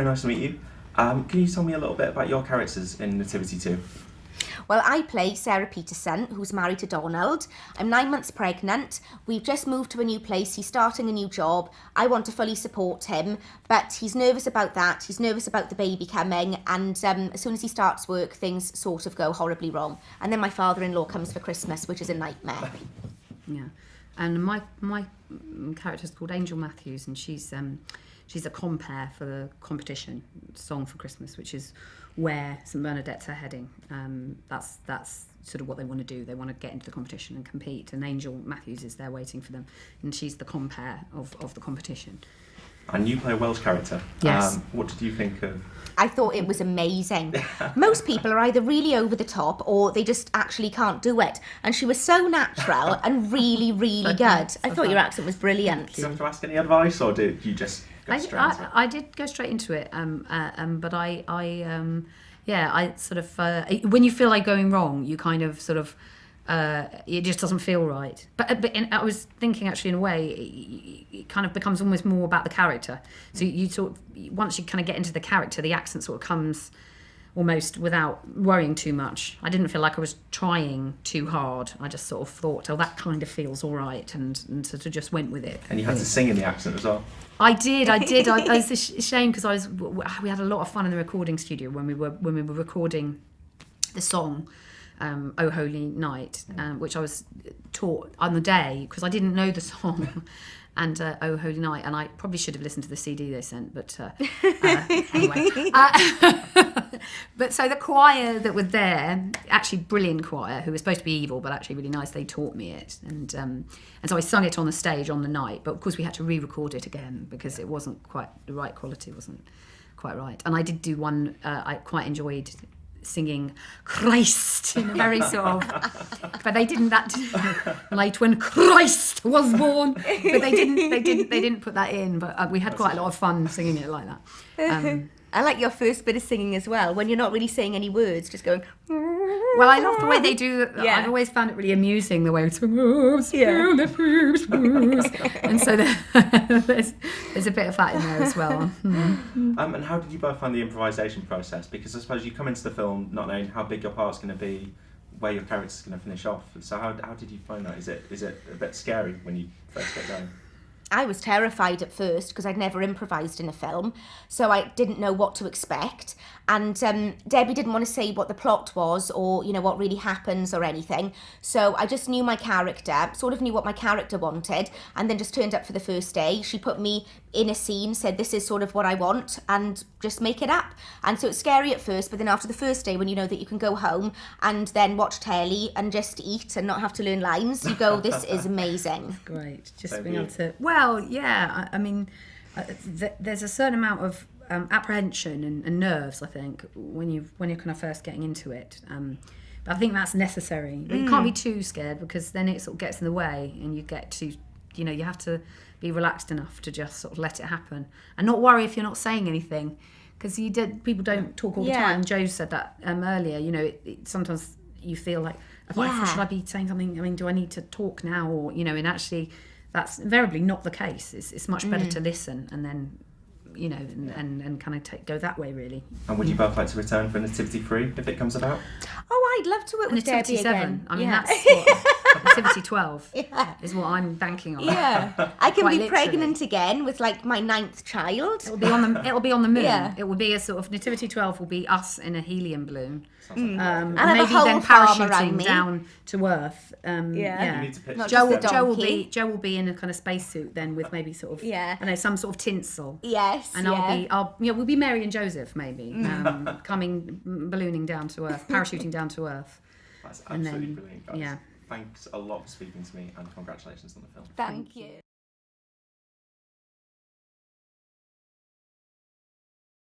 very nice to meet you. Can you tell me a little bit about your characters in Nativity 2? Well, I play Sarah Peterson, who's married to Donald. I'm 9 months pregnant. We've just moved to a new place. He's starting a new job. I want to fully support him, but he's nervous about that. He's nervous about the baby coming, and as soon as he starts work, things sort of go horribly wrong. And then my father-in-law comes for Christmas, which is a nightmare. Yeah, and my character's called Angel Matthews, and she's a compere for the competition Song for Christmas, which is where St Bernadette's are heading. That's sort of what they want to do. They want to get into the competition and compete, and Angel Matthews is there waiting for them, and she's the compere of the competition. And you play a Welsh character. Yes. What did you think of? I thought it was amazing. Most people are either really over the top or they just actually can't do it. And she was so natural and really, really good. I thought your accent was brilliant. Did you have to ask any advice, or did you just go straight into it? I did go straight into it, but I sort of when you feel like going wrong, you kind of sort of it just doesn't feel right. But I was thinking actually in a way it kind of becomes almost more about the character. So you sort of once you kind of get into the character, the accent sort of comes almost without worrying too much. I didn't feel like I was trying too hard. I just sort of thought, oh, that kind of feels all right, and sort of just went with it. And you had to sing in the accent as well. I did. I was ashamed because we had a lot of fun in the recording studio when we were recording the song "Oh Holy Night," which I was taught on the day because I didn't know the song. And "Oh Holy Night," and I probably should have listened to the CD they sent, but anyway. But so the choir that were there, actually brilliant choir, who was supposed to be evil but actually really nice, they taught me it, and so I sung it on the stage on the night. But of course we had to re-record it again because it wasn't quite the right quality, wasn't quite right. And I did do one. I quite enjoyed singing Christ in a very sort of, but they didn't late when Christ was born, but they didn't put that in. But we had quite a lot of fun singing it like that. I like your first bit of singing as well, when you're not really saying any words, just going. Well, I love the way they do. Yeah. I've always found it really amusing the way it's and so there's a bit of that in there as well. And how did you both find the improvisation process? Because I suppose you come into the film not knowing how big your part's going to be, where your character's going to finish off. So how did you find that? Is it a bit scary when you first get going? I was terrified at first because I'd never improvised in a film, so I didn't know what to expect. And Debbie didn't want to say what the plot was or, you know, what really happens or anything. So I just knew my character, sort of knew what my character wanted, and then just turned up for the first day. She put me in a scene, said this is sort of what I want, and just make it up. And so it's scary at first, but then after the first day, when you know that you can go home and then watch telly and just eat and not have to learn lines, you go, this is amazing. Great. Just being able to... Well, yeah, I mean, there's a certain amount of apprehension and nerves, I think, when you're kind of first getting into it. But I think that's necessary. You can't be too scared because then it sort of gets in the way and you get to, you know, you have to be relaxed enough to just sort of let it happen and not worry if you're not saying anything, because people don't talk all the time. Jo said that earlier. You know, sometimes you feel like, should I be saying something? I mean, do I need to talk now? Or, you know, and actually that's invariably not the case. It's much better to listen and then, you know, and kind of go that way, really. And would you both like to return for Nativity 3 if it comes about? Oh, I'd love to work with Debbie again. I mean, that's what... Nativity 12 is what I'm banking on. Yeah, I can be pregnant again with like my 9th child. It'll be on the moon. Yeah. It will be a sort of Nativity 12 will be us in a helium balloon. And maybe then parachuting down to Earth. You need to pitch Jo will be in a kind of spacesuit then with maybe sort of I know, some sort of tinsel. Yes. And we'll be Mary and Joseph maybe coming ballooning down to Earth, parachuting down to Earth. That's absolutely brilliant, guys. Yeah. Thanks a lot for speaking to me and congratulations on the film. Thank you.